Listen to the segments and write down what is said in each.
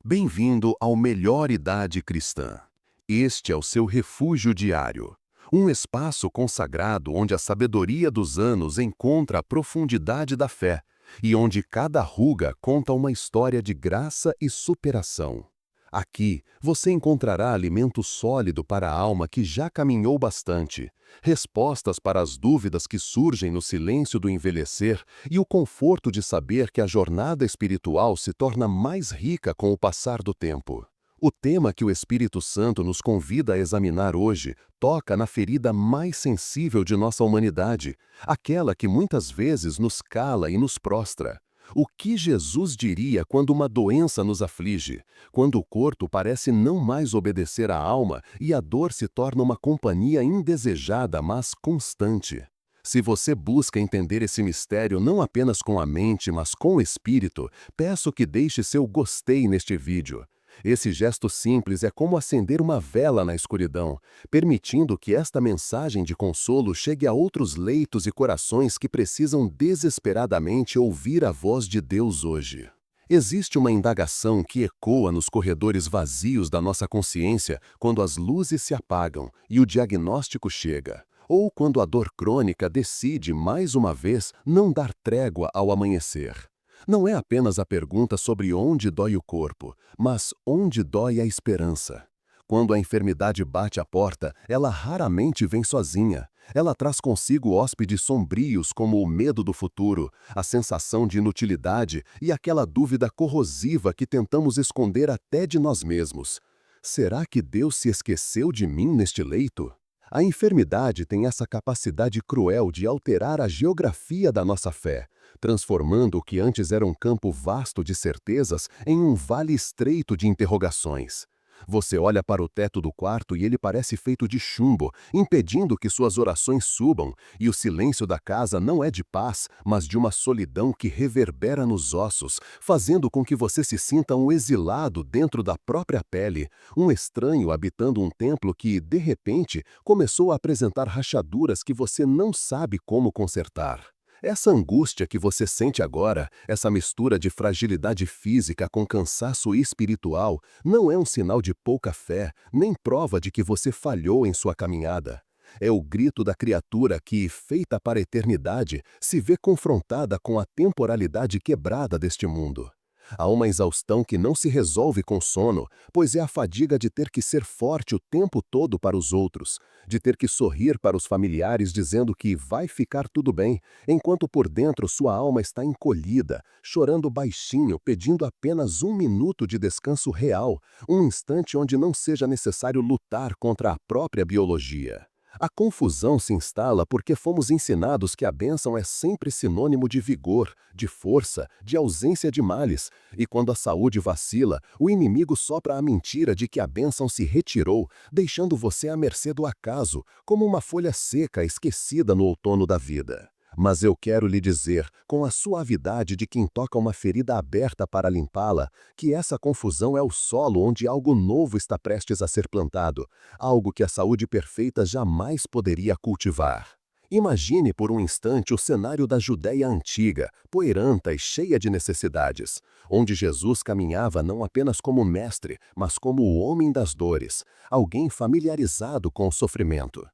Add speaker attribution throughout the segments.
Speaker 1: Bem-vindo ao Melhor Idade Cristã. Este é o seu refúgio diário, um espaço consagrado onde a sabedoria dos anos encontra a profundidade da fé e onde cada ruga conta uma história de graça e superação. Aqui você encontrará alimento sólido para a alma que já caminhou bastante, respostas para as dúvidas que surgem no silêncio do envelhecer e o conforto de saber que a jornada espiritual se torna mais rica com o passar do tempo. O tema que o Espírito Santo nos convida a examinar hoje toca na ferida mais sensível de nossa humanidade, aquela que muitas vezes nos cala e nos prostra. O que Jesus diria quando uma doença nos aflige, quando o corpo parece não mais obedecer à alma e a dor se torna uma companhia indesejada, mas constante? Se você busca entender esse mistério não apenas com a mente, mas com o espírito, peço que deixe seu gostei neste vídeo. Esse gesto simples é como acender uma vela na escuridão, permitindo que esta mensagem de consolo chegue a outros leitos e corações que precisam desesperadamente ouvir a voz de Deus hoje. Existe uma indagação que ecoa nos corredores vazios da nossa consciência quando as luzes se apagam e o diagnóstico chega, ou quando a dor crônica decide, mais uma vez, não dar trégua ao amanhecer. Não é apenas a pergunta sobre onde dói o corpo, mas onde dói a esperança. Quando a enfermidade bate à porta, ela raramente vem sozinha. Ela traz consigo hóspedes sombrios como o medo do futuro, a sensação de inutilidade e aquela dúvida corrosiva que tentamos esconder até de nós mesmos. Será que Deus se esqueceu de mim neste leito? A enfermidade tem essa capacidade cruel de alterar a geografia da nossa fé, transformando o que antes era um campo vasto de certezas em um vale estreito de interrogações. Você olha para o teto do quarto e ele parece feito de chumbo, impedindo que suas orações subam, e o silêncio da casa não é de paz, mas de uma solidão que reverbera nos ossos, fazendo com que você se sinta um exilado dentro da própria pele, um estranho habitando um templo que, de repente, começou a apresentar rachaduras que você não sabe como consertar. Essa angústia que você sente agora, essa mistura de fragilidade física com cansaço espiritual, não é um sinal de pouca fé, nem prova de que você falhou em sua caminhada. É o grito da criatura que, feita para a eternidade, se vê confrontada com a temporalidade quebrada deste mundo. Há uma exaustão que não se resolve com sono, pois é a fadiga de ter que ser forte o tempo todo para os outros, de ter que sorrir para os familiares dizendo que vai ficar tudo bem, enquanto por dentro sua alma está encolhida, chorando baixinho, pedindo apenas um minuto de descanso real, um instante onde não seja necessário lutar contra a própria biologia. A confusão se instala porque fomos ensinados que a bênção é sempre sinônimo de vigor, de força, de ausência de males, e quando a saúde vacila, o inimigo sopra a mentira de que a bênção se retirou, deixando você à mercê do acaso, como uma folha seca esquecida no outono da vida. Mas eu quero lhe dizer, com a suavidade de quem toca uma ferida aberta para limpá-la, que essa confusão é o solo onde algo novo está prestes a ser plantado, algo que a saúde perfeita jamais poderia cultivar. Imagine por um instante o cenário da Judéia antiga, poeiranta e cheia de necessidades, onde Jesus caminhava não apenas como mestre, mas como o homem das dores, alguém familiarizado com o sofrimento.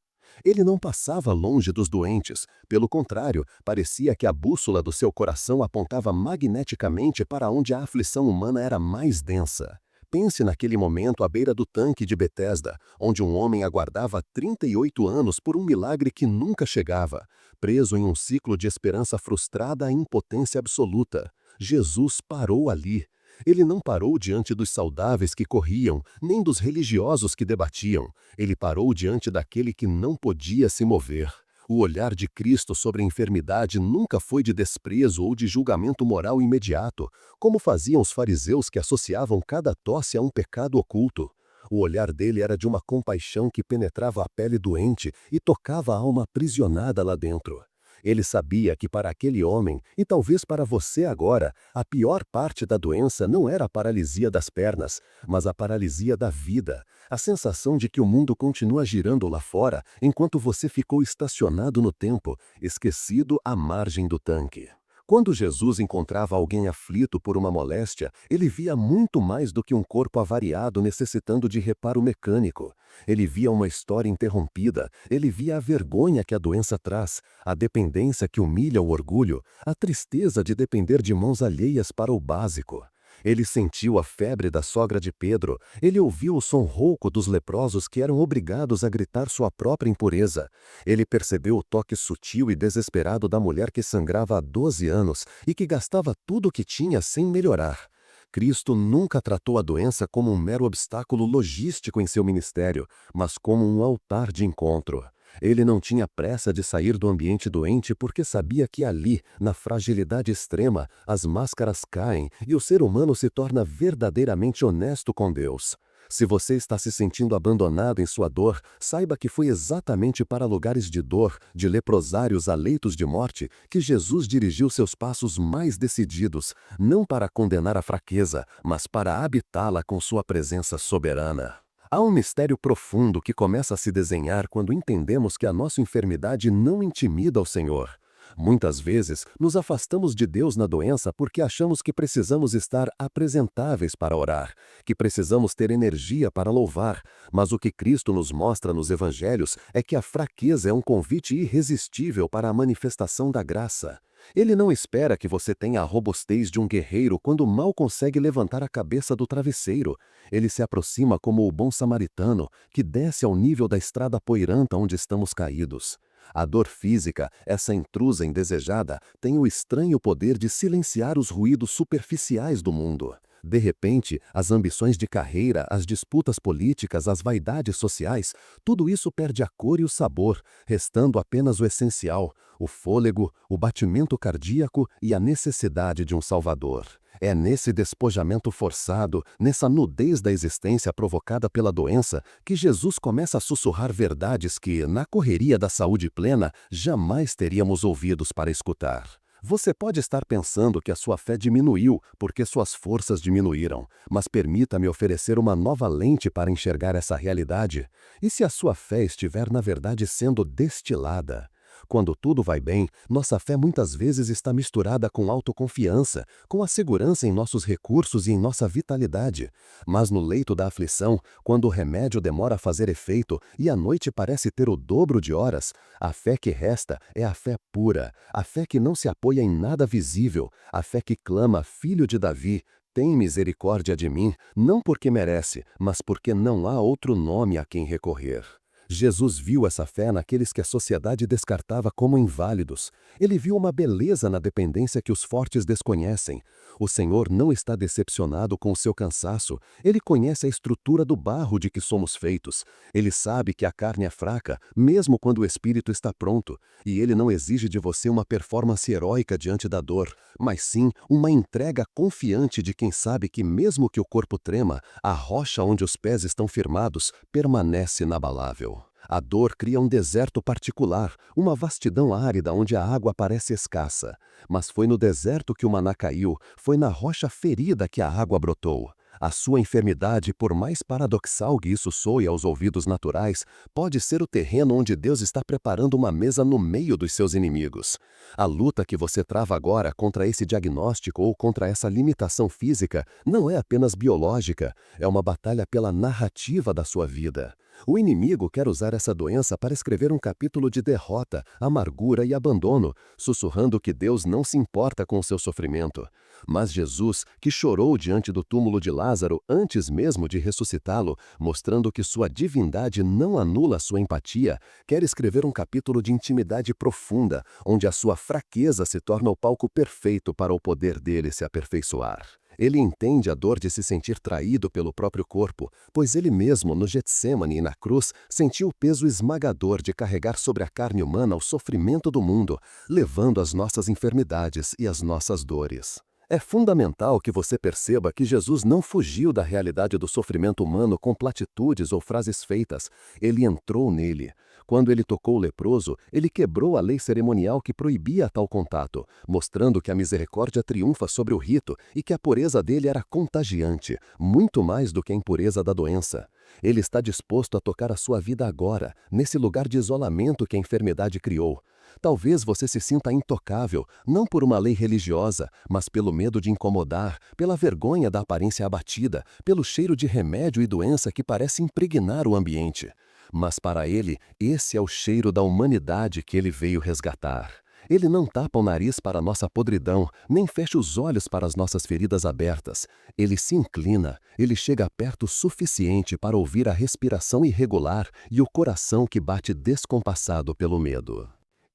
Speaker 1: Ele não passava longe dos doentes, pelo contrário, parecia que a bússola do seu coração apontava magneticamente para onde a aflição humana era mais densa. Pense naquele momento à beira do tanque de Betesda, onde um homem aguardava 38 anos por um milagre que nunca chegava, preso em um ciclo de esperança frustrada à impotência absoluta. Jesus parou ali. Ele não parou diante dos saudáveis que corriam, nem dos religiosos que debatiam. Ele parou diante daquele que não podia se mover. O olhar de Cristo sobre a enfermidade nunca foi de desprezo ou de julgamento moral imediato, como faziam os fariseus que associavam cada tosse a um pecado oculto. O olhar dele era de uma compaixão que penetrava a pele doente e tocava a alma aprisionada lá dentro. Ele sabia que para aquele homem, e talvez para você agora, a pior parte da doença não era a paralisia das pernas, mas a paralisia da vida, a sensação de que o mundo continua girando lá fora enquanto você ficou estacionado no tempo, esquecido à margem do tanque. Quando Jesus encontrava alguém aflito por uma moléstia, ele via muito mais do que um corpo avariado necessitando de reparo mecânico. Ele via uma história interrompida, ele via a vergonha que a doença traz, a dependência que humilha o orgulho, a tristeza de depender de mãos alheias para o básico. Ele sentiu a febre da sogra de Pedro, ele ouviu o som rouco dos leprosos que eram obrigados a gritar sua própria impureza. Ele percebeu o toque sutil e desesperado da mulher que sangrava há 12 anos e que gastava tudo o que tinha sem melhorar. Cristo nunca tratou a doença como um mero obstáculo logístico em seu ministério, mas como um altar de encontro. Ele não tinha pressa de sair do ambiente doente porque sabia que ali, na fragilidade extrema, as máscaras caem e o ser humano se torna verdadeiramente honesto com Deus. Se você está se sentindo abandonado em sua dor, saiba que foi exatamente para lugares de dor, de leprosários a leitos de morte, que Jesus dirigiu seus passos mais decididos, não para condenar a fraqueza, mas para habitá-la com sua presença soberana. Há um mistério profundo que começa a se desenhar quando entendemos que a nossa enfermidade não intimida o Senhor. Muitas vezes, nos afastamos de Deus na doença porque achamos que precisamos estar apresentáveis para orar, que precisamos ter energia para louvar, mas o que Cristo nos mostra nos Evangelhos é que a fraqueza é um convite irresistível para a manifestação da graça. Ele não espera que você tenha a robustez de um guerreiro quando mal consegue levantar a cabeça do travesseiro. Ele se aproxima como o bom samaritano, que desce ao nível da estrada poeiranta onde estamos caídos. A dor física, essa intrusa indesejada, tem o estranho poder de silenciar os ruídos superficiais do mundo. De repente, as ambições de carreira, as disputas políticas, as vaidades sociais, tudo isso perde a cor e o sabor, restando apenas o essencial, o fôlego, o batimento cardíaco e a necessidade de um Salvador. É nesse despojamento forçado, nessa nudez da existência provocada pela doença, que Jesus começa a sussurrar verdades que, na correria da saúde plena, jamais teríamos ouvidos para escutar. Você pode estar pensando que a sua fé diminuiu porque suas forças diminuíram, mas permita-me oferecer uma nova lente para enxergar essa realidade. E se a sua fé estiver, na verdade, sendo destilada? Quando tudo vai bem, nossa fé muitas vezes está misturada com autoconfiança, com a segurança em nossos recursos e em nossa vitalidade. Mas no leito da aflição, quando o remédio demora a fazer efeito e a noite parece ter o dobro de horas, a fé que resta é a fé pura, a fé que não se apoia em nada visível, a fé que clama, Filho de Davi, tem misericórdia de mim, não porque merece, mas porque não há outro nome a quem recorrer. Jesus viu essa fé naqueles que a sociedade descartava como inválidos. Ele viu uma beleza na dependência que os fortes desconhecem. O Senhor não está decepcionado com o seu cansaço. Ele conhece a estrutura do barro de que somos feitos. Ele sabe que a carne é fraca, mesmo quando o espírito está pronto. E ele não exige de você uma performance heróica diante da dor, mas sim uma entrega confiante de quem sabe que mesmo que o corpo trema, a rocha onde os pés estão firmados permanece inabalável. A dor cria um deserto particular, uma vastidão árida onde a água parece escassa. Mas foi no deserto que o maná caiu, foi na rocha ferida que a água brotou. A sua enfermidade, por mais paradoxal que isso soe aos ouvidos naturais, pode ser o terreno onde Deus está preparando uma mesa no meio dos seus inimigos. A luta que você trava agora contra esse diagnóstico ou contra essa limitação física não é apenas biológica, é uma batalha pela narrativa da sua vida. O inimigo quer usar essa doença para escrever um capítulo de derrota, amargura e abandono, sussurrando que Deus não se importa com o seu sofrimento. Mas Jesus, que chorou diante do túmulo de Lázaro antes mesmo de ressuscitá-lo, mostrando que sua divindade não anula sua empatia, quer escrever um capítulo de intimidade profunda, onde a sua fraqueza se torna o palco perfeito para o poder dele se aperfeiçoar. Ele entende a dor de se sentir traído pelo próprio corpo, pois ele mesmo, no Getsêmani e na cruz, sentiu o peso esmagador de carregar sobre a carne humana o sofrimento do mundo, levando as nossas enfermidades e as nossas dores. É fundamental que você perceba que Jesus não fugiu da realidade do sofrimento humano com platitudes ou frases feitas. Ele entrou nele. Quando ele tocou o leproso, ele quebrou a lei cerimonial que proibia tal contato, mostrando que a misericórdia triunfa sobre o rito e que a pureza dele era contagiante, muito mais do que a impureza da doença. Ele está disposto a tocar a sua vida agora, nesse lugar de isolamento que a enfermidade criou. Talvez você se sinta intocável, não por uma lei religiosa, mas pelo medo de incomodar, pela vergonha da aparência abatida, pelo cheiro de remédio e doença que parece impregnar o ambiente. Mas para ele, esse é o cheiro da humanidade que ele veio resgatar. Ele não tapa o nariz para a nossa podridão, nem fecha os olhos para as nossas feridas abertas. Ele se inclina, ele chega perto o suficiente para ouvir a respiração irregular e o coração que bate descompassado pelo medo.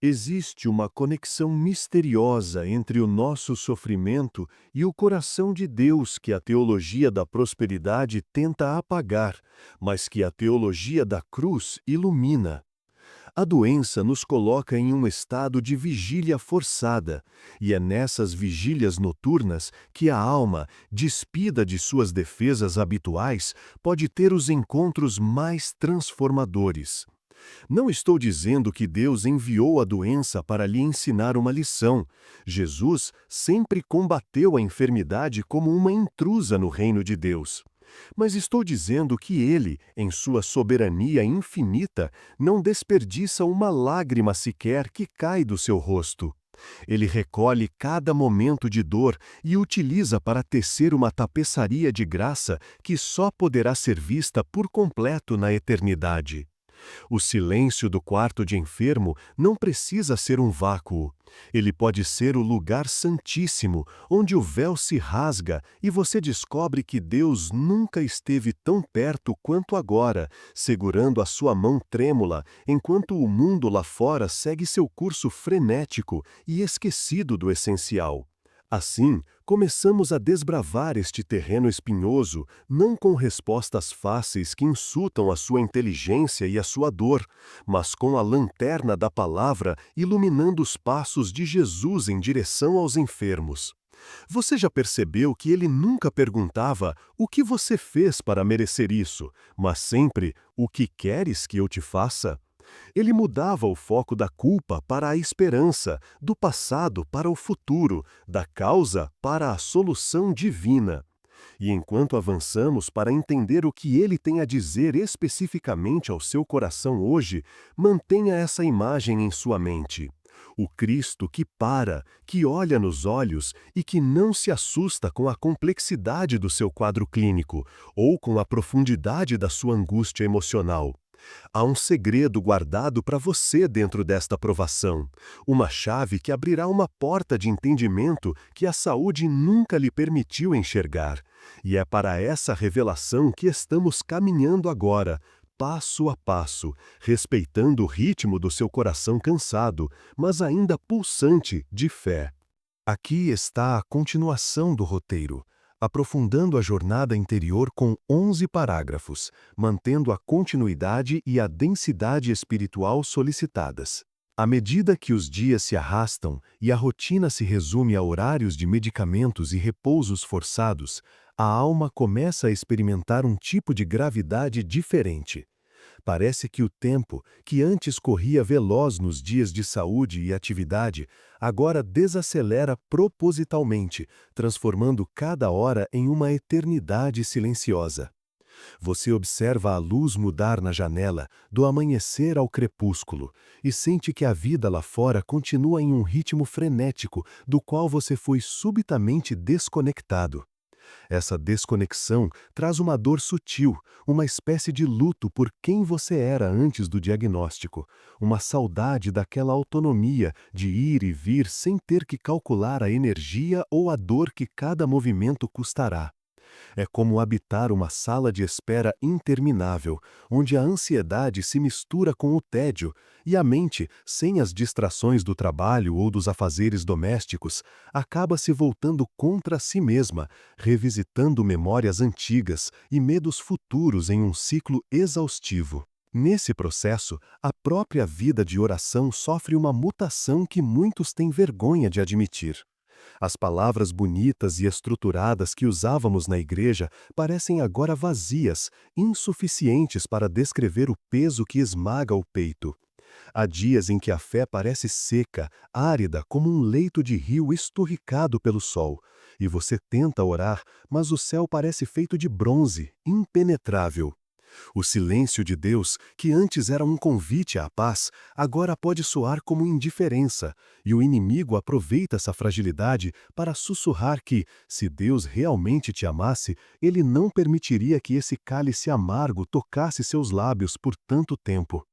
Speaker 2: Existe uma conexão misteriosa entre o nosso sofrimento e o coração de Deus que a teologia da prosperidade tenta apagar, mas que a teologia da cruz ilumina. A doença nos coloca em um estado de vigília forçada, e é nessas vigílias noturnas que a alma, despida de suas defesas habituais, pode ter os encontros mais transformadores. Não estou dizendo que Deus enviou a doença para lhe ensinar uma lição. Jesus sempre combateu a enfermidade como uma intrusa no reino de Deus. Mas estou dizendo que ele, em sua soberania infinita, não desperdiça uma lágrima sequer que cai do seu rosto. Ele recolhe cada momento de dor e utiliza para tecer uma tapeçaria de graça que só poderá ser vista por completo na eternidade. O silêncio do quarto de enfermo não precisa ser um vácuo. Ele pode ser o lugar santíssimo, onde o véu se rasga e você descobre que Deus nunca esteve tão perto quanto agora, segurando a sua mão trêmula, enquanto o mundo lá fora segue seu curso frenético e esquecido do essencial. Assim, começamos a desbravar este terreno espinhoso, não com respostas fáceis que insultam a sua inteligência e a sua dor, mas com a lanterna da palavra iluminando os passos de Jesus em direção aos enfermos. Você já percebeu que ele nunca perguntava o que você fez para merecer isso, mas sempre o que queres que eu te faça? Ele mudava o foco da culpa para a esperança, do passado para o futuro, da causa para a solução divina. E enquanto avançamos para entender o que ele tem a dizer especificamente ao seu coração hoje, mantenha essa imagem em sua mente. O Cristo que para, que olha nos olhos e que não se assusta com a complexidade do seu quadro clínico ou com a profundidade da sua angústia emocional. Há um segredo guardado para você dentro desta provação, uma chave que abrirá uma porta de entendimento que a saúde nunca lhe permitiu enxergar. E é para essa revelação que estamos caminhando agora, passo a passo, respeitando o ritmo do seu coração cansado, mas ainda pulsante de fé. Aqui está a continuação do roteiro, aprofundando a jornada interior com 11 parágrafos, mantendo a continuidade e a densidade espiritual solicitadas. À medida que os dias se arrastam e a rotina se resume a horários de medicamentos e repousos forçados, a alma começa a experimentar um tipo de gravidade diferente. Parece que o tempo, que antes corria veloz nos dias de saúde e atividade, agora desacelera propositalmente, transformando cada hora em uma eternidade silenciosa. Você observa a luz mudar na janela, do amanhecer ao crepúsculo, e sente que a vida lá fora continua em um ritmo frenético, do qual você foi subitamente desconectado. Essa desconexão traz uma dor sutil, uma espécie de luto por quem você era antes do diagnóstico, uma saudade daquela autonomia de ir e vir sem ter que calcular a energia ou a dor que cada movimento custará. É como habitar uma sala de espera interminável, onde a ansiedade se mistura com o tédio, e a mente, sem as distrações do trabalho ou dos afazeres domésticos, acaba se voltando contra si mesma, revisitando memórias antigas e medos futuros em um ciclo exaustivo. Nesse processo, a própria vida de oração sofre uma mutação que muitos têm vergonha de admitir. As palavras bonitas e estruturadas que usávamos na igreja parecem agora vazias, insuficientes para descrever o peso que esmaga o peito. Há dias em que a fé parece seca, árida como um leito de rio esturricado pelo sol, e você tenta orar, mas o céu parece feito de bronze, impenetrável. O silêncio de Deus, que antes era um convite à paz, agora pode soar como indiferença, e o inimigo aproveita essa fragilidade para sussurrar que, se Deus realmente te amasse, ele não permitiria que esse cálice amargo tocasse seus lábios por tanto tempo.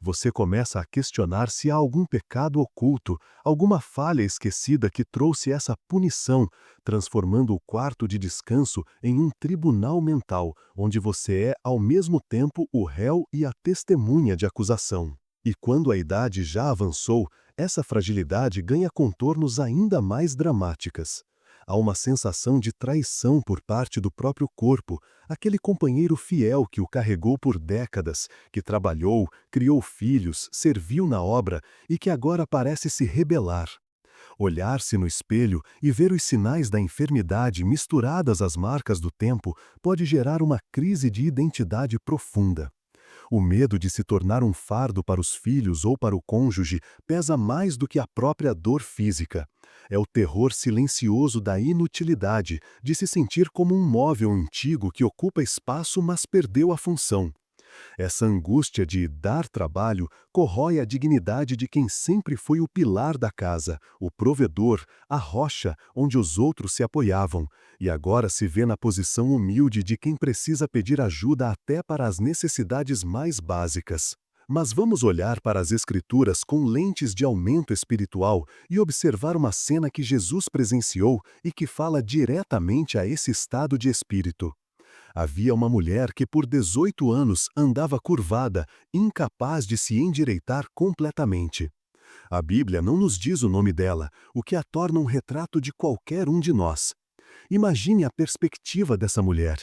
Speaker 2: Você começa a questionar se há algum pecado oculto, alguma falha esquecida que trouxe essa punição, transformando o quarto de descanso em um tribunal mental, onde você é, ao mesmo tempo, o réu e a testemunha de acusação. E quando a idade já avançou, essa fragilidade ganha contornos ainda mais dramáticas. Há uma sensação de traição por parte do próprio corpo, aquele companheiro fiel que o carregou por décadas, que trabalhou, criou filhos, serviu na obra e que agora parece se rebelar. Olhar-se no espelho e ver os sinais da enfermidade misturadas às marcas do tempo pode gerar uma crise de identidade profunda. O medo de se tornar um fardo para os filhos ou para o cônjuge pesa mais do que a própria dor física. É o terror silencioso da inutilidade, de se sentir como um móvel antigo que ocupa espaço, mas perdeu a função. Essa angústia de dar trabalho corrói a dignidade de quem sempre foi o pilar da casa, o provedor, a rocha onde os outros se apoiavam, e agora se vê na posição humilde de quem precisa pedir ajuda até para as necessidades mais básicas. Mas vamos olhar para as Escrituras com lentes de aumento espiritual e observar uma cena que Jesus presenciou e que fala diretamente a esse estado de espírito. Havia uma mulher que por 18 anos andava curvada, incapaz de se endireitar completamente. A Bíblia não nos diz o nome dela, o que a torna um retrato de qualquer um de nós. Imagine a perspectiva dessa mulher.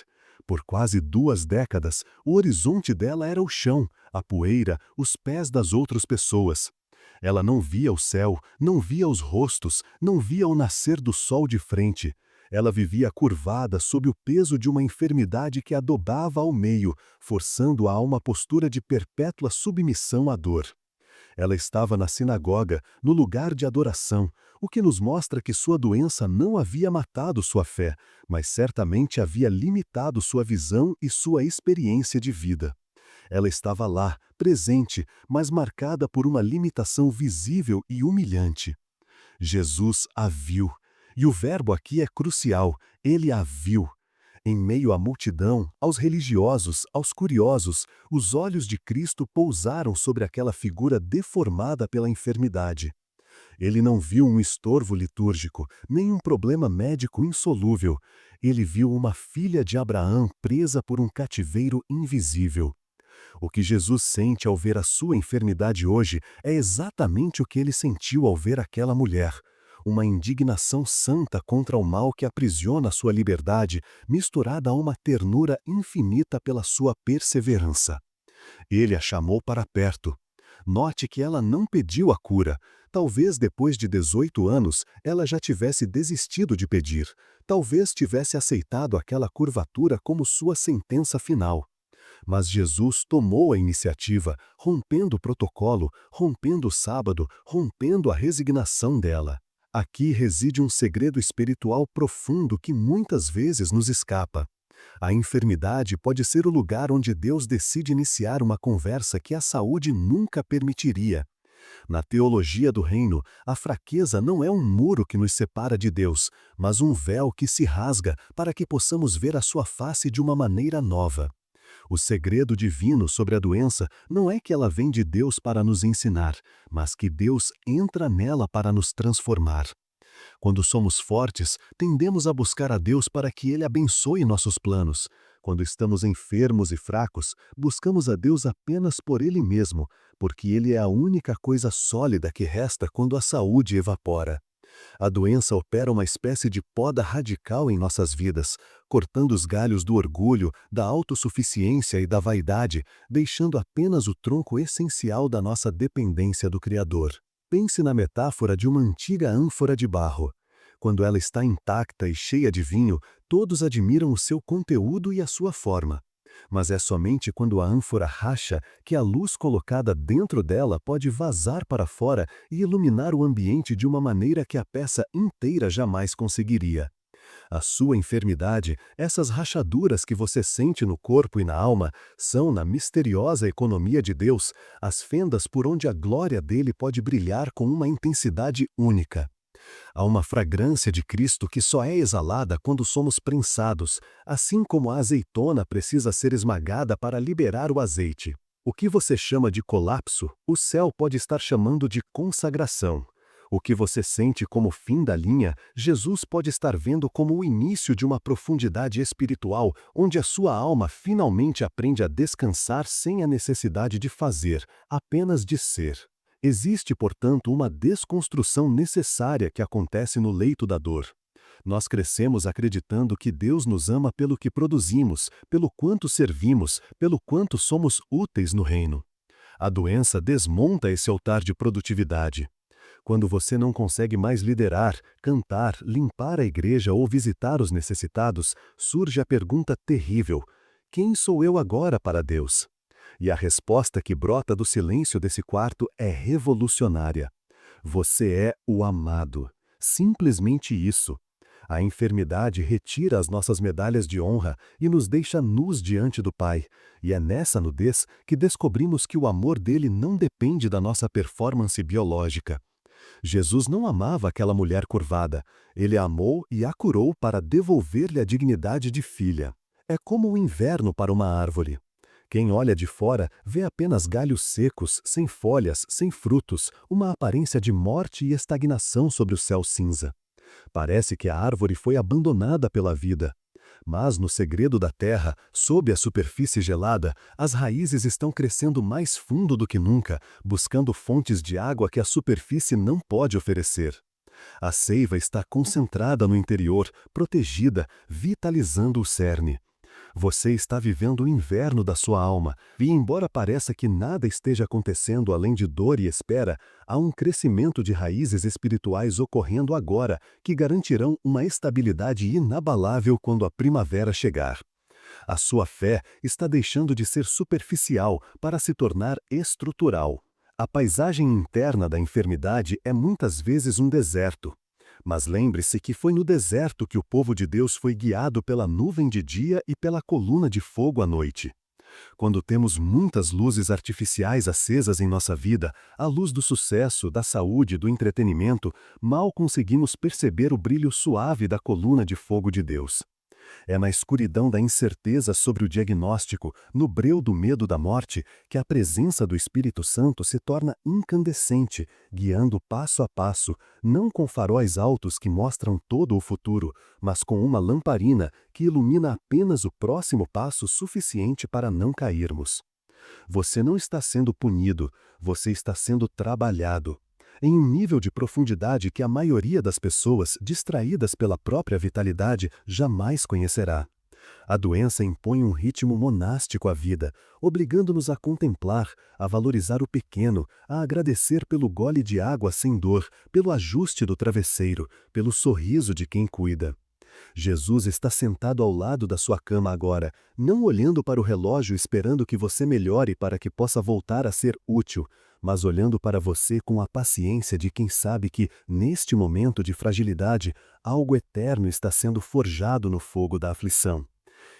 Speaker 2: Por quase 2 décadas, o horizonte dela era o chão, a poeira, os pés das outras pessoas. Ela não via o céu, não via os rostos, não via o nascer do sol de frente. Ela vivia curvada sob o peso de uma enfermidade que a dobrava ao meio, forçando-a a uma postura de perpétua submissão à dor. Ela estava na sinagoga, no lugar de adoração, o que nos mostra que sua doença não havia matado sua fé, mas certamente havia limitado sua visão e sua experiência de vida. Ela estava lá, presente, mas marcada por uma limitação visível e humilhante. Jesus a viu. E o verbo aqui é crucial, ele a viu. Em meio à multidão, aos religiosos, aos curiosos, os olhos de Cristo pousaram sobre aquela figura deformada pela enfermidade. Ele não viu um estorvo litúrgico, nem um problema médico insolúvel. Ele viu uma filha de Abraão presa por um cativeiro invisível. O que Jesus sente ao ver a sua enfermidade hoje é exatamente o que ele sentiu ao ver aquela mulher. Uma indignação santa contra o mal que aprisiona sua liberdade, misturada a uma ternura infinita pela sua perseverança. Ele a chamou para perto. Note que ela não pediu a cura. Talvez depois de 18 anos ela já tivesse desistido de pedir. Talvez tivesse aceitado aquela curvatura como sua sentença final. Mas Jesus tomou a iniciativa, rompendo o protocolo, rompendo o sábado, rompendo a resignação dela. Aqui reside um segredo espiritual profundo que muitas vezes nos escapa. A enfermidade pode ser o lugar onde Deus decide iniciar uma conversa que a saúde nunca permitiria. Na teologia do reino, a fraqueza não é um muro que nos separa de Deus, mas um véu que se rasga para que possamos ver a sua face de uma maneira nova. O segredo divino sobre a doença não é que ela vem de Deus para nos ensinar, mas que Deus entra nela para nos transformar. Quando somos fortes, tendemos a buscar a Deus para que Ele abençoe nossos planos. Quando estamos enfermos e fracos, buscamos a Deus apenas por Ele mesmo, porque Ele é a única coisa sólida que resta quando a saúde evapora. A doença opera uma espécie de poda radical em nossas vidas, cortando os galhos do orgulho, da autossuficiência e da vaidade, deixando apenas o tronco essencial da nossa dependência do Criador. Pense na metáfora de uma antiga ânfora de barro. Quando ela está intacta e cheia de vinho, todos admiram o seu conteúdo e a sua forma. Mas é somente quando a ânfora racha que a luz colocada dentro dela pode vazar para fora e iluminar o ambiente de uma maneira que a peça inteira jamais conseguiria. A sua enfermidade, essas rachaduras que você sente no corpo e na alma, são, na misteriosa economia de Deus, as fendas por onde a glória dele pode brilhar com uma intensidade única. Há uma fragrância de Cristo que só é exalada quando somos prensados, assim como a azeitona precisa ser esmagada para liberar o azeite. O que você chama de colapso, o céu pode estar chamando de consagração. O que você sente como fim da linha, Jesus pode estar vendo como o início de uma profundidade espiritual, onde a sua alma finalmente aprende a descansar sem a necessidade de fazer, apenas de ser. Existe, portanto, uma desconstrução necessária que acontece no leito da dor. Nós crescemos acreditando que Deus nos ama pelo que produzimos, pelo quanto servimos, pelo quanto somos úteis no reino. A doença desmonta esse altar de produtividade. Quando você não consegue mais liderar, cantar, limpar a igreja ou visitar os necessitados, surge a pergunta terrível: quem sou eu agora para Deus? E a resposta que brota do silêncio desse quarto é revolucionária. Você é o amado. Simplesmente isso. A enfermidade retira as nossas medalhas de honra e nos deixa nus diante do Pai. E é nessa nudez que descobrimos que o amor dele não depende da nossa performance biológica. Jesus não amava aquela mulher curvada. Ele a amou e a curou para devolver-lhe a dignidade de filha. É como o inverno para uma árvore. Quem olha de fora vê apenas galhos secos, sem folhas, sem frutos, uma aparência de morte e estagnação sobre o céu cinza. Parece que a árvore foi abandonada pela vida. Mas no segredo da terra, sob a superfície gelada, as raízes estão crescendo mais fundo do que nunca, buscando fontes de água que a superfície não pode oferecer. A seiva está concentrada no interior, protegida, vitalizando o cerne. Você está vivendo o inverno da sua alma, e embora pareça que nada esteja acontecendo além de dor e espera, há um crescimento de raízes espirituais ocorrendo agora que garantirão uma estabilidade inabalável quando a primavera chegar. A sua fé está deixando de ser superficial para se tornar estrutural. A paisagem interna da enfermidade é muitas vezes um deserto. Mas lembre-se que foi no deserto que o povo de Deus foi guiado pela nuvem de dia e pela coluna de fogo à noite. Quando temos muitas luzes artificiais acesas em nossa vida, a luz do sucesso, da saúde, do entretenimento, mal conseguimos perceber o brilho suave da coluna de fogo de Deus. É na escuridão da incerteza sobre o diagnóstico, no breu do medo da morte, que a presença do Espírito Santo se torna incandescente, guiando passo a passo, não com faróis altos que mostram todo o futuro, mas com uma lamparina que ilumina apenas o próximo passo suficiente para não cairmos. Você não está sendo punido, você está sendo trabalhado. Em um nível de profundidade que a maioria das pessoas, distraídas pela própria vitalidade, jamais conhecerá. A doença impõe um ritmo monástico à vida, obrigando-nos a contemplar, a valorizar o pequeno, a agradecer pelo gole de água sem dor, pelo ajuste do travesseiro, pelo sorriso de quem cuida. Jesus está sentado ao lado da sua cama agora, não olhando para o relógio esperando que você melhore para que possa voltar a ser útil, mas olhando para você com a paciência de quem sabe que, neste momento de fragilidade, algo eterno está sendo forjado no fogo da aflição.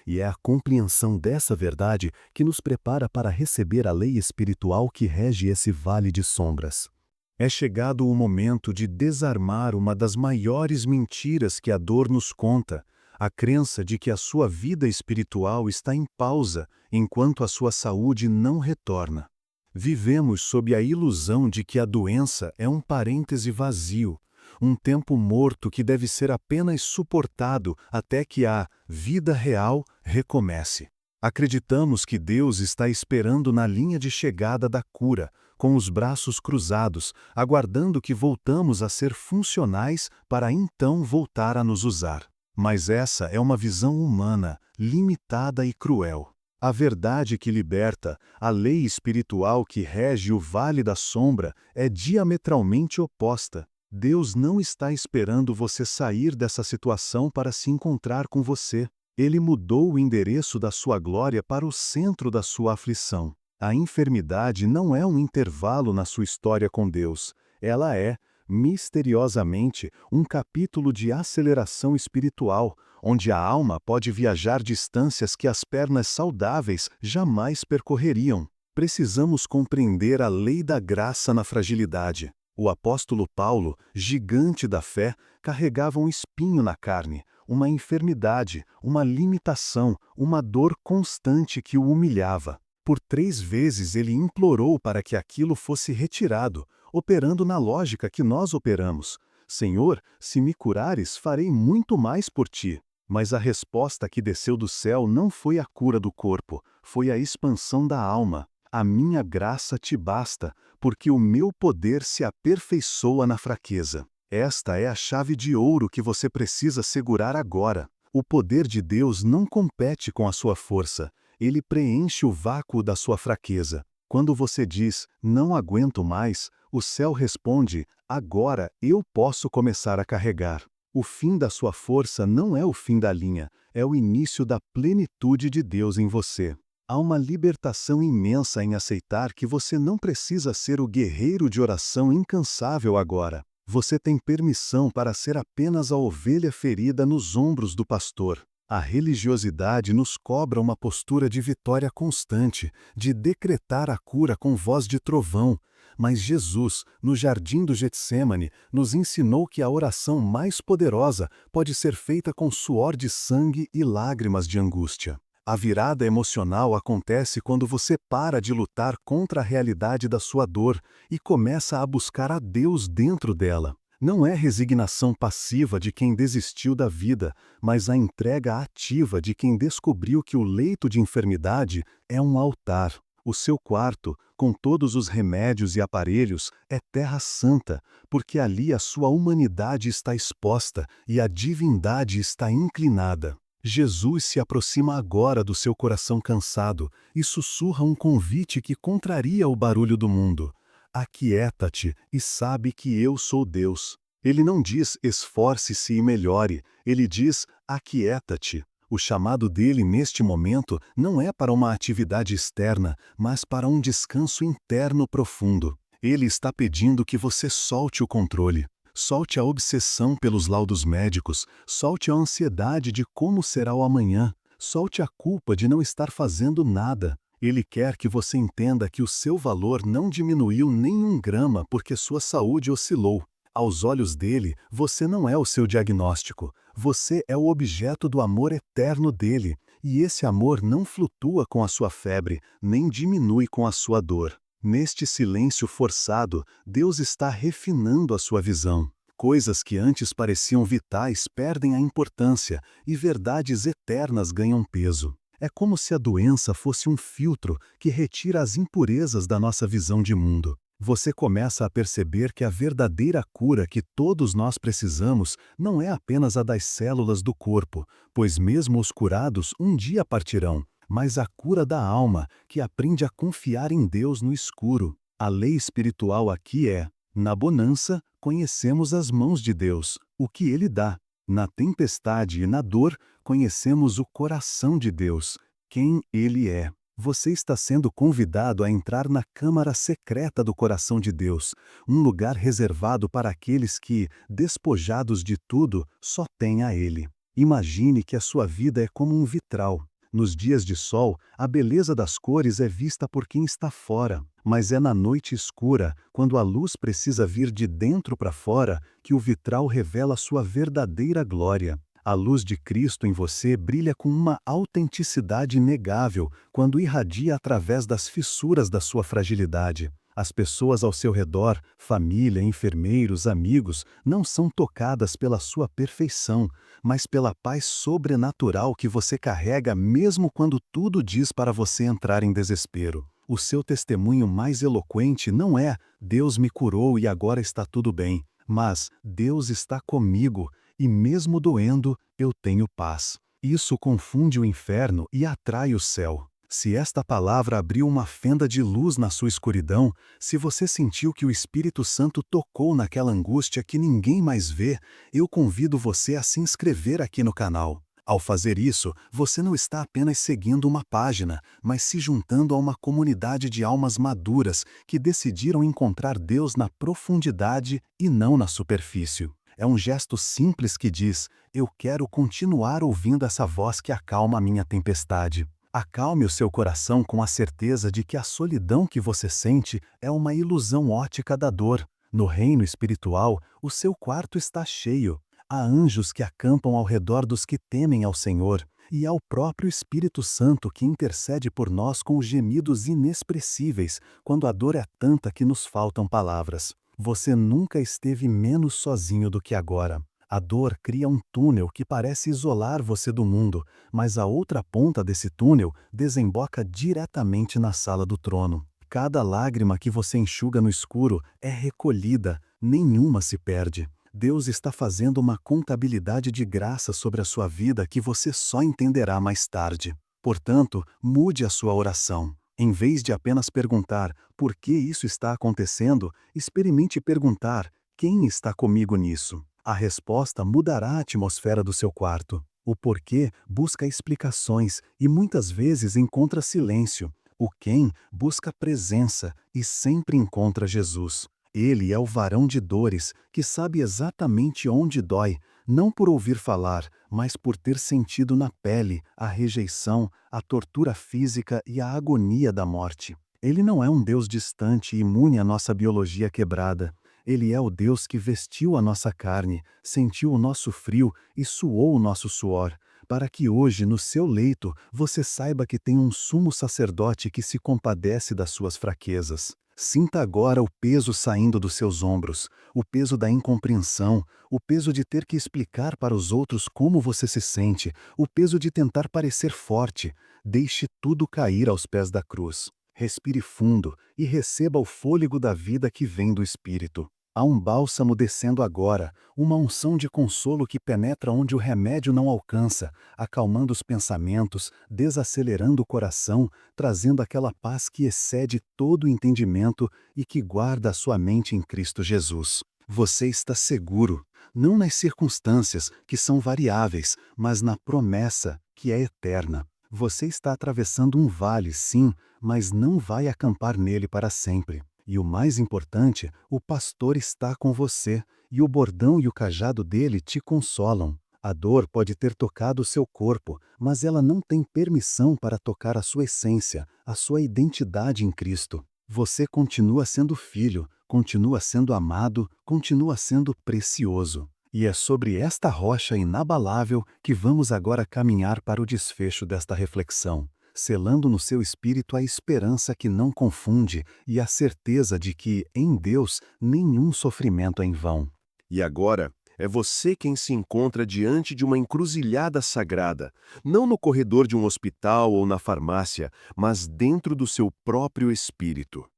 Speaker 2: E é a compreensão dessa verdade que nos prepara para receber a lei espiritual que rege esse vale de sombras. É chegado o momento de desarmar uma das maiores mentiras que a dor nos conta, a crença de que a sua vida espiritual está em pausa enquanto a sua saúde não retorna. Vivemos sob a ilusão de que a doença é um parêntese vazio, um tempo morto que deve ser apenas suportado até que a vida real recomece. Acreditamos que Deus está esperando na linha de chegada da cura, com os braços cruzados, aguardando que voltamos a ser funcionais para então voltar a nos usar. Mas essa é uma visão humana, limitada e cruel. A verdade que liberta, a lei espiritual que rege o vale da sombra, é diametralmente oposta. Deus não está esperando você sair dessa situação para se encontrar com você. Ele mudou o endereço da sua glória para o centro da sua aflição. A enfermidade não é um intervalo na sua história com Deus. Ela é, Misteriosamente, um capítulo de aceleração espiritual, onde a alma pode viajar distâncias que as pernas saudáveis jamais percorreriam. Precisamos compreender a lei da graça na fragilidade. O apóstolo Paulo, gigante da fé, carregava um espinho na carne, uma enfermidade, uma limitação, uma dor constante que o humilhava. Por 3 vezes ele implorou para que aquilo fosse retirado, operando na lógica que nós operamos. Senhor, se me curares, farei muito mais por ti. Mas a resposta que desceu do céu não foi a cura do corpo, foi a expansão da alma. A minha graça te basta, porque o meu poder se aperfeiçoa na fraqueza. Esta é a chave de ouro que você precisa segurar agora. O poder de Deus não compete com a sua força. Ele preenche o vácuo da sua fraqueza. Quando você diz, não aguento mais, o céu responde, agora eu posso começar a carregar. O fim da sua força não é o fim da linha, é o início da plenitude de Deus em você. Há uma libertação imensa em aceitar que você não precisa ser o guerreiro de oração incansável agora. Você tem permissão para ser apenas a ovelha ferida nos ombros do pastor. A religiosidade nos cobra uma postura de vitória constante, de decretar a cura com voz de trovão. Mas Jesus, no jardim do Getsêmani, nos ensinou que a oração mais poderosa pode ser feita com suor de sangue e lágrimas de angústia. A virada emocional acontece quando você para de lutar contra a realidade da sua dor e começa a buscar a Deus dentro dela. Não é resignação passiva de quem desistiu da vida, mas a entrega ativa de quem descobriu que o leito de enfermidade é um altar. O seu quarto, com todos os remédios e aparelhos, é terra santa, porque ali a sua humanidade está exposta e a divindade está inclinada. Jesus se aproxima agora do seu coração cansado e sussurra um convite que contraria o barulho do mundo. Aquieta-te e sabe que eu sou Deus. Ele não diz esforce-se e melhore, ele diz aquieta-te. O chamado dele neste momento não é para uma atividade externa, mas para um descanso interno profundo. Ele está pedindo que você solte o controle. Solte a obsessão pelos laudos médicos, solte a ansiedade de como será o amanhã, solte a culpa de não estar fazendo nada. Ele quer que você entenda que o seu valor não diminuiu nem 1 grama porque sua saúde oscilou. Aos olhos dele, você não é o seu diagnóstico, você é o objeto do amor eterno dele, e esse amor não flutua com a sua febre, nem diminui com a sua dor. Neste silêncio forçado, Deus está refinando a sua visão. Coisas que antes pareciam vitais perdem a importância e verdades eternas ganham peso. É como se a doença fosse um filtro que retira as impurezas da nossa visão de mundo. Você começa a perceber que a verdadeira cura que todos nós precisamos não é apenas a das células do corpo, pois mesmo os curados um dia partirão, mas a cura da alma, que aprende a confiar em Deus no escuro. A lei espiritual aqui é, na bonança, conhecemos as mãos de Deus, o que Ele dá. Na tempestade e na dor, conhecemos o coração de Deus, quem Ele é. Você está sendo convidado a entrar na câmara secreta do coração de Deus, um lugar reservado para aqueles que, despojados de tudo, só têm a Ele. Imagine que a sua vida é como um vitral. Nos dias de sol, a beleza das cores é vista por quem está fora, mas é na noite escura, quando a luz precisa vir de dentro para fora, que o vitral revela sua verdadeira glória. A luz de Cristo em você brilha com uma autenticidade inegável quando irradia através das fissuras da sua fragilidade. As pessoas ao seu redor, família, enfermeiros, amigos, não são tocadas pela sua perfeição, mas pela paz sobrenatural que você carrega mesmo quando tudo diz para você entrar em desespero. O seu testemunho mais eloquente não é "Deus me curou e agora está tudo bem", mas "Deus está comigo e mesmo doendo, eu tenho paz". Isso confunde o inferno e atrai o céu. Se esta palavra abriu uma fenda de luz na sua escuridão, se você sentiu que o Espírito Santo tocou naquela angústia que ninguém mais vê, eu convido você a se inscrever aqui no canal. Ao fazer isso, você não está apenas seguindo uma página, mas se juntando a uma comunidade de almas maduras que decidiram encontrar Deus na profundidade e não na superfície. É um gesto simples que diz: eu quero continuar ouvindo essa voz que acalma a minha tempestade. Acalme o seu coração com a certeza de que a solidão que você sente é uma ilusão ótica da dor. No reino espiritual, o seu quarto está cheio. Há anjos que acampam ao redor dos que temem ao Senhor, e há o próprio Espírito Santo que intercede por nós com gemidos inexpressíveis, quando a dor é tanta que nos faltam palavras. Você nunca esteve menos sozinho do que agora. A dor cria um túnel que parece isolar você do mundo, mas a outra ponta desse túnel desemboca diretamente na sala do trono. Cada lágrima que você enxuga no escuro é recolhida, nenhuma se perde. Deus está fazendo uma contabilidade de graça sobre a sua vida que você só entenderá mais tarde. Portanto, mude a sua oração. Em vez de apenas perguntar por que isso está acontecendo, experimente perguntar: quem está comigo nisso? A resposta mudará a atmosfera do seu quarto. O porquê busca explicações e muitas vezes encontra silêncio. O quem busca presença e sempre encontra Jesus. Ele é o varão de dores, que sabe exatamente onde dói, não por ouvir falar, mas por ter sentido na pele a rejeição, a tortura física e a agonia da morte. Ele não é um Deus distante, imune à nossa biologia quebrada. Ele é o Deus que vestiu a nossa carne, sentiu o nosso frio e suou o nosso suor, para que hoje, no seu leito, você saiba que tem um sumo sacerdote que se compadece das suas fraquezas. Sinta agora o peso saindo dos seus ombros, o peso da incompreensão, o peso de ter que explicar para os outros como você se sente, o peso de tentar parecer forte. Deixe tudo cair aos pés da cruz. Respire fundo e receba o fôlego da vida que vem do Espírito. Há um bálsamo descendo agora, uma unção de consolo que penetra onde o remédio não alcança, acalmando os pensamentos, desacelerando o coração, trazendo aquela paz que excede todo o entendimento e que guarda a sua mente em Cristo Jesus. Você está seguro, não nas circunstâncias, que são variáveis, mas na promessa, que é eterna. Você está atravessando um vale, sim, mas não vai acampar nele para sempre. E o mais importante, o pastor está com você, e o bordão e o cajado dele te consolam. A dor pode ter tocado o seu corpo, mas ela não tem permissão para tocar a sua essência, a sua identidade em Cristo. Você continua sendo filho, continua sendo amado, continua sendo precioso. E é sobre esta rocha inabalável que vamos agora caminhar para o desfecho desta reflexão, selando no seu espírito a esperança que não confunde e a certeza de que, em Deus, nenhum sofrimento é em vão.
Speaker 1: E agora, é você quem se encontra diante de uma encruzilhada sagrada, não no corredor de um hospital ou na farmácia, mas dentro do seu próprio espírito.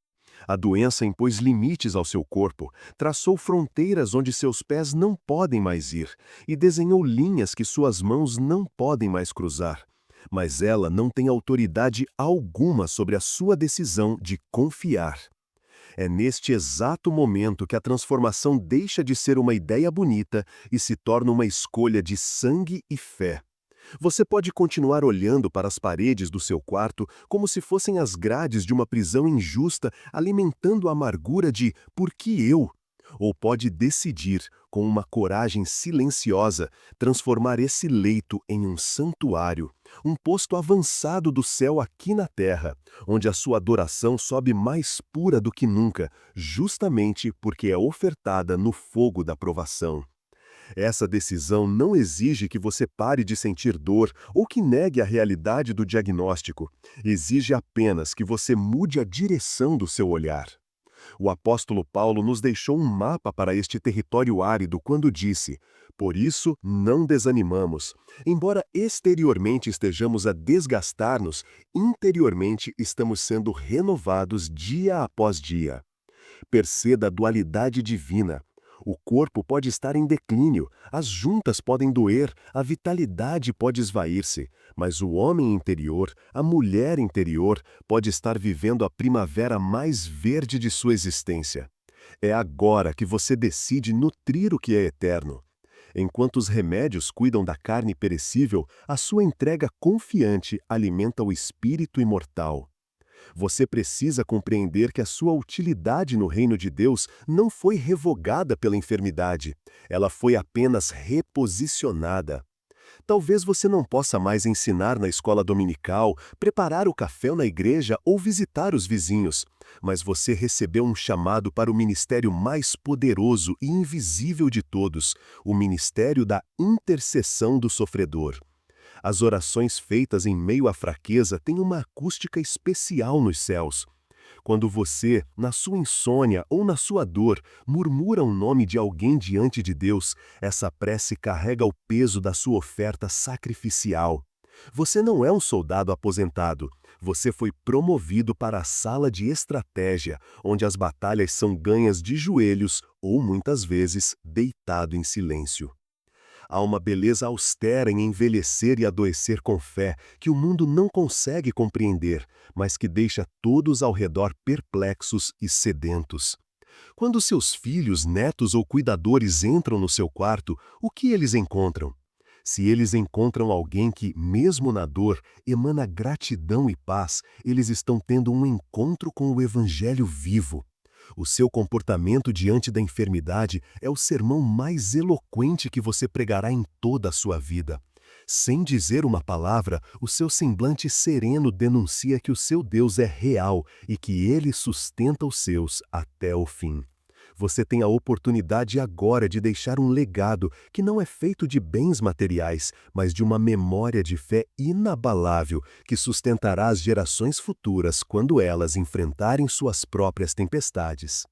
Speaker 1: A doença impôs limites ao seu corpo, traçou fronteiras onde seus pés não podem mais ir e desenhou linhas que suas mãos não podem mais cruzar. Mas ela não tem autoridade alguma sobre a sua decisão de confiar. É neste exato momento que a transformação deixa de ser uma ideia bonita e se torna uma escolha de sangue e fé. Você pode continuar olhando para as paredes do seu quarto como se fossem as grades de uma prisão injusta, alimentando a amargura de "por que eu?" Ou pode decidir, com uma coragem silenciosa, transformar esse leito em um santuário, um posto avançado do céu aqui na terra, onde a sua adoração sobe mais pura do que nunca, justamente porque é ofertada no fogo da provação. Essa decisão não exige que você pare de sentir dor ou que negue a realidade do diagnóstico. Exige apenas que você mude a direção do seu olhar. O apóstolo Paulo nos deixou um mapa para este território árido quando disse: "Por isso, não desanimamos. Embora exteriormente estejamos a desgastar-nos, interiormente estamos sendo renovados dia após dia." Perceba a dualidade divina. O corpo pode estar em declínio, as juntas podem doer, a vitalidade pode esvair-se, mas o homem interior, a mulher interior, pode estar vivendo a primavera mais verde de sua existência. É agora que você decide nutrir o que é eterno.
Speaker 2: Enquanto os remédios cuidam da carne perecível, a sua entrega confiante alimenta o espírito imortal. Você precisa compreender que a sua utilidade no reino de Deus não foi revogada pela enfermidade, ela foi apenas reposicionada. Talvez você não possa mais ensinar na escola dominical, preparar o café na igreja ou visitar os vizinhos, mas você recebeu um chamado para o ministério mais poderoso e invisível de todos, o ministério da intercessão do sofredor. As orações feitas em meio à fraqueza têm uma acústica especial nos céus. Quando você, na sua insônia ou na sua dor, murmura o nome de alguém diante de Deus, essa prece carrega o peso da sua oferta sacrificial. Você não é um soldado aposentado. Você foi promovido para a sala de estratégia, onde as batalhas são ganhas de joelhos ou, muitas vezes, deitado em silêncio. Há uma beleza austera em envelhecer e adoecer com fé, que o mundo não consegue compreender, mas que deixa todos ao redor perplexos e sedentos. Quando seus filhos, netos ou cuidadores entram no seu quarto, o que eles encontram? Se eles encontram alguém que, mesmo na dor, emana gratidão e paz, eles estão tendo um encontro com o Evangelho vivo. O seu comportamento diante da enfermidade é o sermão mais eloquente que você pregará em toda a sua vida. Sem dizer uma palavra, o seu semblante sereno denuncia que o seu Deus é real e que ele sustenta os seus até o fim. Você tem a oportunidade agora de deixar um legado que não é feito de bens materiais, mas de uma memória de fé inabalável que sustentará as gerações futuras quando elas enfrentarem suas próprias tempestades.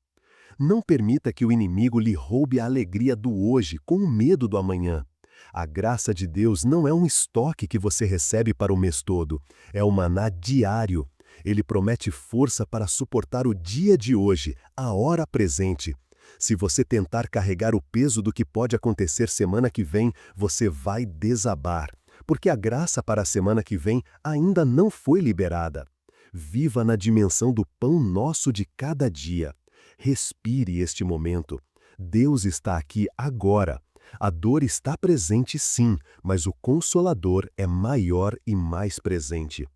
Speaker 2: Não permita que o inimigo lhe roube a alegria do hoje com o medo do amanhã. A graça de Deus não é um estoque que você recebe para o mês todo, é o maná diário. Ele promete força para suportar o dia de hoje, a hora presente. Se você tentar carregar o peso do que pode acontecer semana que vem, você vai desabar, porque a graça para a semana que vem ainda não foi liberada. Viva na dimensão do pão nosso de cada dia. Respire este momento. Deus está aqui agora. A dor está presente sim, mas o Consolador é maior e mais presente.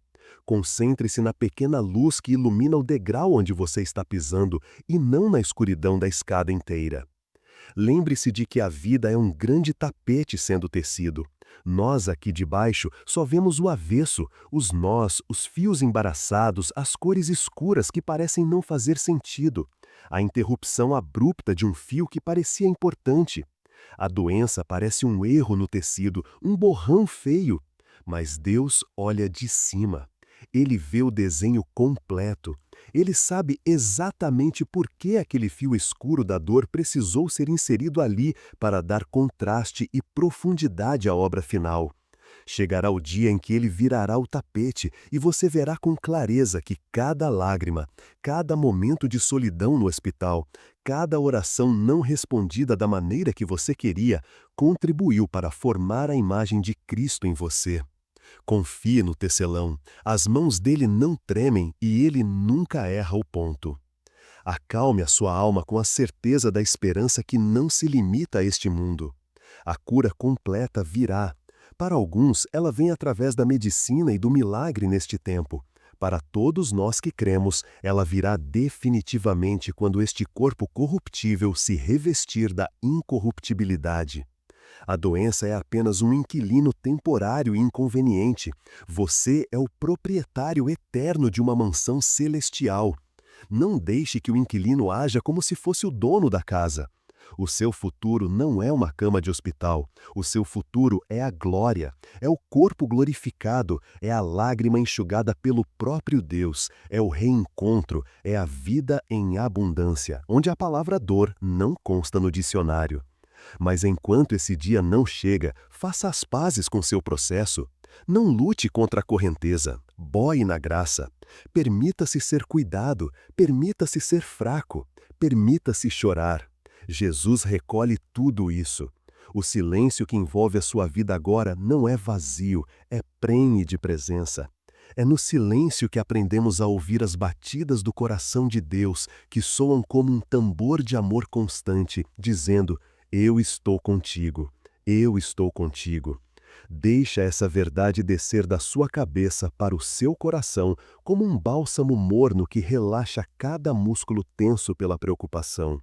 Speaker 2: Concentre-se na pequena luz que ilumina o degrau onde você está pisando e não na escuridão da escada inteira. Lembre-se de que a vida é um grande tapete sendo tecido. Nós aqui de baixo só vemos o avesso, os nós, os fios embaraçados, as cores escuras que parecem não fazer sentido, a interrupção abrupta de um fio que parecia importante. A doença parece um erro no tecido, um borrão feio, mas Deus olha de cima. Ele vê o desenho completo. Ele sabe exatamente por que aquele fio escuro da dor precisou ser inserido ali para dar contraste e profundidade à obra final. Chegará o dia em que ele virará o tapete e você verá com clareza que cada lágrima, cada momento de solidão no hospital, cada oração não respondida da maneira que você queria, contribuiu para formar a imagem de Cristo em você. Confie no tecelão, as mãos dele não tremem e ele nunca erra o ponto. Acalme a sua alma com a certeza da esperança que não se limita a este mundo. A cura completa virá. Para alguns, ela vem através da medicina e do milagre neste tempo. Para todos nós que cremos, ela virá definitivamente quando este corpo corruptível se revestir da incorruptibilidade. A doença é apenas um inquilino temporário e inconveniente. Você é o proprietário eterno de uma mansão celestial. Não deixe que o inquilino haja como se fosse o dono da casa. O seu futuro não é uma cama de hospital. O seu futuro é a glória, é o corpo glorificado, é a lágrima enxugada pelo próprio Deus, é o reencontro, é a vida em abundância, onde a palavra dor não consta no dicionário. Mas enquanto esse dia não chega, faça as pazes com seu processo. Não lute contra a correnteza, boie na graça. Permita-se ser cuidado, permita-se ser fraco, permita-se chorar. Jesus recolhe tudo isso. O silêncio que envolve a sua vida agora não é vazio, é prenhe de presença. É no silêncio que aprendemos a ouvir as batidas do coração de Deus, que soam como um tambor de amor constante, dizendo: eu estou contigo, Eu estou contigo. Deixa essa verdade descer da sua cabeça para o seu coração como um bálsamo morno que relaxa cada músculo tenso pela preocupação.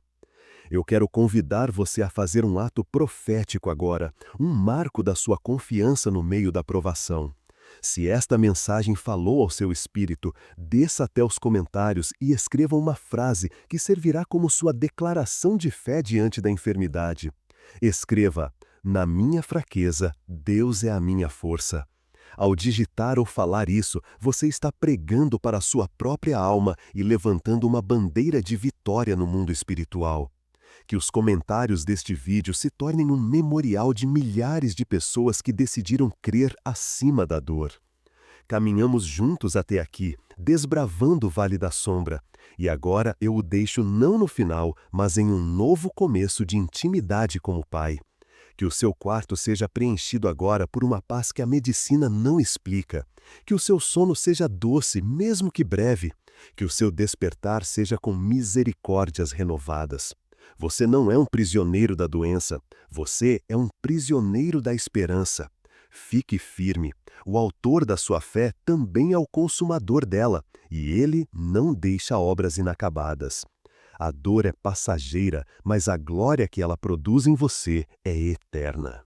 Speaker 2: Eu quero convidar você a fazer um ato profético agora, um marco da sua confiança no meio da provação. Se esta mensagem falou ao seu espírito, desça até os comentários e escreva uma frase que servirá como sua declaração de fé diante da enfermidade. Escreva: na minha fraqueza, Deus é a minha força. Ao digitar ou falar isso, você está pregando para a sua própria alma e levantando uma bandeira de vitória no mundo espiritual. Que os comentários deste vídeo se tornem um memorial de milhares de pessoas que decidiram crer acima da dor. Caminhamos juntos até aqui, desbravando o Vale da Sombra, e agora eu o deixo não no final, mas em um novo começo de intimidade com o Pai. Que o seu quarto seja preenchido agora por uma paz que a medicina não explica. Que o seu sono seja doce, mesmo que breve. Que o seu despertar seja com misericórdias renovadas. Você não é um prisioneiro da doença, você é um prisioneiro da esperança. Fique firme, o autor da sua fé também é o consumador dela, e ele não deixa obras inacabadas. A dor é passageira, mas a glória que ela produz em você é eterna.